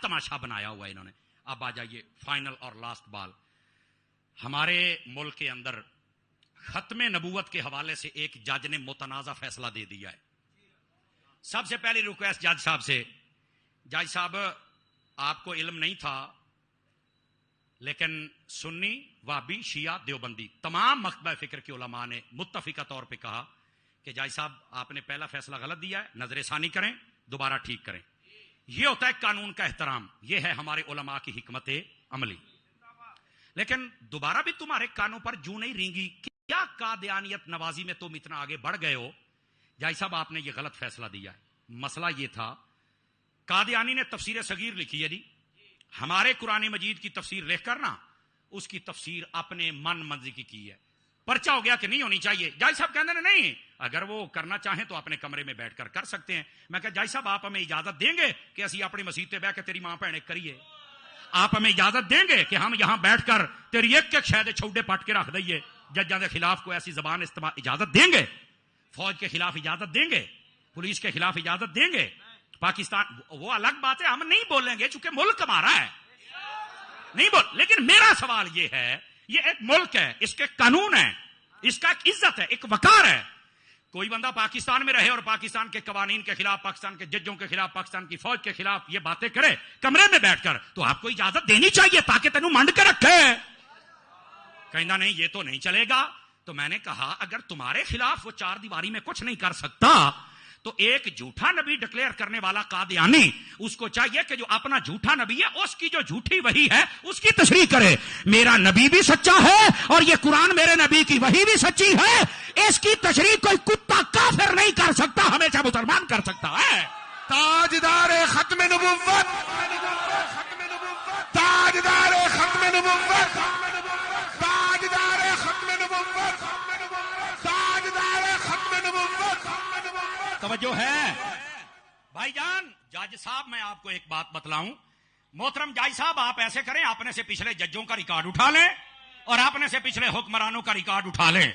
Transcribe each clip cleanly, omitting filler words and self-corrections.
تماشا بنایا ہوا ہے انہوں نے. اب آ جائیے فائنل اور لاسٹ بال. ہمارے ملک کے اندر ختم نبوت کے حوالے سے ایک جج نے متنازع فیصلہ دے دیا ہے. سب سے پہلی ریکویسٹ جج صاحب سے, جج صاحب آپ کو علم نہیں تھا لیکن سنی وابی شیعہ دیوبندی تمام مکتبہ فکر کے علماء نے متفقہ طور پہ کہا کہ جج صاحب آپ نے پہلا فیصلہ غلط دیا ہے, نظر ثانی کریں, دوبارہ ٹھیک کریں. یہ ہوتا ہے قانون کا احترام, یہ ہے ہمارے علماء کی حکمت عملی. لیکن دوبارہ بھی تمہارے کانوں پر جوں نہیں رینگی, کیا قادیانیت نوازی میں تم اتنا آگے بڑھ گئے ہو. جائی صاحب آپ نے یہ غلط فیصلہ دیا ہے. مسئلہ یہ تھا, قادیانی نے تفسیر صغیر لکھی ہے جی, ہمارے قرآن مجید کی تفسیر لکھ کر نا اس کی تفسیر اپنے من مرضی کی ہے. پرچہ ہو گیا کہ نہیں ہونی چاہیے. جائی صاحب کہتے ہیں نہیں, اگر وہ کرنا چاہیں تو اپنے کمرے میں بیٹھ کر کر سکتے ہیں. میں کہا جائی صاحب آپ ہمیں اجازت دیں گے کہ اسی اپنی مسیح تے بیٹھ کے تیری ماں بھیڑ کریے؟ آپ ہمیں اجازت دیں گے کہ ہم یہاں بیٹھ کر تیری ایک شاید چھوٹے پٹ کے رکھ دئیے؟ ججاں کے خلاف کوئی ایسی زبان استعمال اجازت دیں گے؟ فوج کے خلاف اجازت دیں گے؟ پولیس کے خلاف اجازت دیں گے؟ پاکستان وہ الگ بات ہے, ہم نہیں بولیں گے چونکہ ملک ہمارا ہے, نہیں بول. لیکن میرا سوال یہ ہے, یہ ایک ملک ہے, اس کے قانون ہیں, اس کا ایک عزت ہے, ایک وقار ہے. کوئی بندہ پاکستان میں رہے اور پاکستان کے قوانین کے خلاف, پاکستان کے ججوں کے خلاف, پاکستان کی فوج کے خلاف یہ باتیں کرے کمرے میں بیٹھ کر, تو آپ کو اجازت دینی چاہیے تاکہ تینوں منڈ کے رکھے. کہنا نہیں یہ تو نہیں چلے گا. تو میں نے کہا اگر تمہارے خلاف وہ چار دیواری میں کچھ نہیں کر سکتا تو ایک جھوٹا نبی ڈکلیئر کرنے والا قادیانی, اس کو چاہیے کہ جو اپنا جھوٹا نبی ہے اس کی جو جھوٹی وحی ہے اس کی تشریح کرے. میرا نبی بھی سچا ہے اور یہ قرآن میرے نبی کی وحی بھی سچی ہے, اس کی تشریح کوئی کتا کافر نہیں کر سکتا, ہمیشہ مسلمان کر سکتا ہے. تاجدار ختم نبوت, تاجدار ختم نبوت, تاجدار ختم نبوت, تاجدار ختم نبوت. توجہ ہے بھائی جان. جج صاحب میں آپ کو ایک بات بتلاؤں, محترم جج صاحب آپ ایسے کریں, اپنے سے پچھلے ججوں کا ریکارڈ اٹھا لیں اور اپنے سے پچھلے حکمرانوں کا ریکارڈ اٹھا لیں.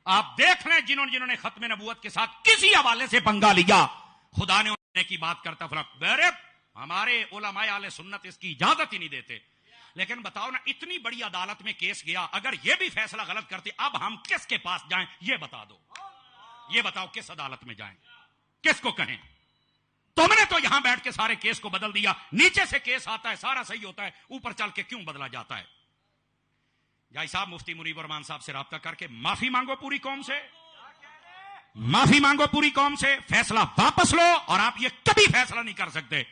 آپ دیکھ لیں جنہوں نے ختم نبوت کے ساتھ کسی حوالے سے پنگا لیا, خدا نے انہیں کی بات کرتا فرق ہمارے علماء اہل سنت اس کی اجازت ہی نہیں دیتے. لیکن بتاؤ نا, اتنی بڑی عدالت میں کیس گیا, اگر یہ بھی فیصلہ غلط کرتے اب ہم کس کے پاس جائیں یہ بتا دو. یہ بتاؤ کس عدالت میں جائیں, کس کو کہیں؟ تم نے تو یہاں بیٹھ کے سارے کیس کو بدل دیا, نیچے سے کیس آتا ہے سارا صحیح ہوتا ہے, اوپر چل کے کیوں بدلا جاتا ہے؟ جائی صاحب مفتی منیب الرحمان صاحب سے رابطہ کر کے معافی مانگو پوری قوم سے, معافی مانگو پوری قوم سے, فیصلہ واپس لو. اور آپ یہ کبھی فیصلہ نہیں کر سکتے,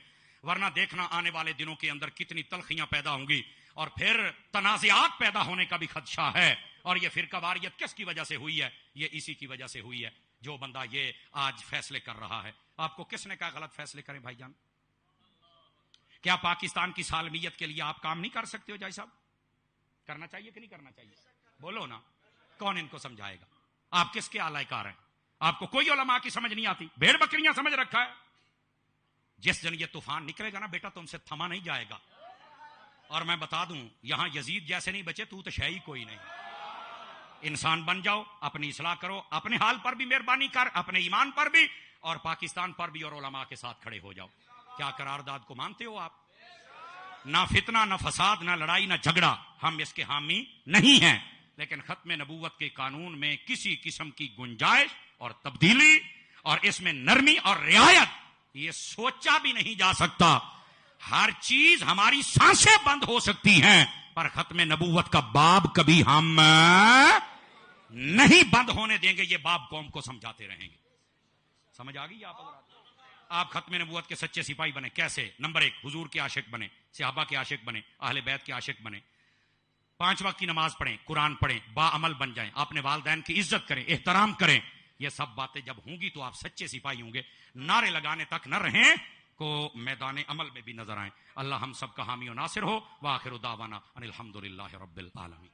ورنہ دیکھنا آنے والے دنوں کے اندر کتنی تلخیاں پیدا ہوں گی اور پھر تنازعات پیدا ہونے کا بھی خدشہ ہے. اور یہ فرقہ واریت کس کی وجہ سے ہوئی ہے؟ یہ اسی کی وجہ سے ہوئی ہے جو بندہ یہ آج فیصلے کر رہا ہے. آپ کو کس نے کہا غلط فیصلے کریں بھائی جان؟ کیا پاکستان کی سالمیت کے لیے آپ کام نہیں کر سکتے ہو جائی صاحب؟ کرنا چاہیے کہ نہیں کرنا چاہیے؟ بولو نا, کون ان کو سمجھائے گا؟ آپ کس کے اعلی کار ہیں؟ آپ کو کوئی علماء کی سمجھ نہیں آتی, بھیڑ بکریاں سمجھ رکھا ہے. جس دن یہ طوفان نکلے گا نا بیٹا, تم سے تھما نہیں جائے گا. اور میں بتا دوں, یہاں یزید جیسے نہیں بچے, تو شے ہی کوئی نہیں. انسان بن جاؤ, اپنی اصلاح کرو, اپنے حال پر بھی مہربانی کر, اپنے ایمان پر بھی اور پاکستان پر بھی, اور علماء کے ساتھ کھڑے ہو جاؤ. کیا قرارداد کو مانتے ہو آپ؟ نہ فتنہ, نہ فساد, نہ لڑائی, نہ جھگڑا, ہم اس کے حامی نہیں ہیں. لیکن ختم نبوت کے قانون میں کسی قسم کی گنجائش اور تبدیلی اور اس میں نرمی اور رعایت یہ سوچا بھی نہیں جا سکتا. ہر چیز, ہماری سانسیں بند ہو سکتی ہیں پر ختم نبوت کا باب کبھی ہم نہیں بند ہونے دیں گے. یہ باب قوم کو سمجھاتے رہیں گے. سمجھ آ گئی آپ؟ آپ ختم نبوت کے سچے سپاہی بنے. کیسے؟ نمبر 1, حضور کے عاشق بنے, صحابہ کے عاشق بنے, اہل بیت کے عاشق بنے, 5 وقت کی نماز پڑھیں, قرآن پڑھیں, با عمل بن جائیں, اپنے والدین کی عزت کریں, احترام کریں. یہ سب باتیں جب ہوں گی تو آپ سچے سپاہی ہوں گے. نعرے لگانے تک نہ رہیں کو میدان عمل میں بھی نظر آئیں. اللہ ہم سب کا حامی و ناصر ہو. وآخر دعوانا ان الحمدللہ رب العالمین.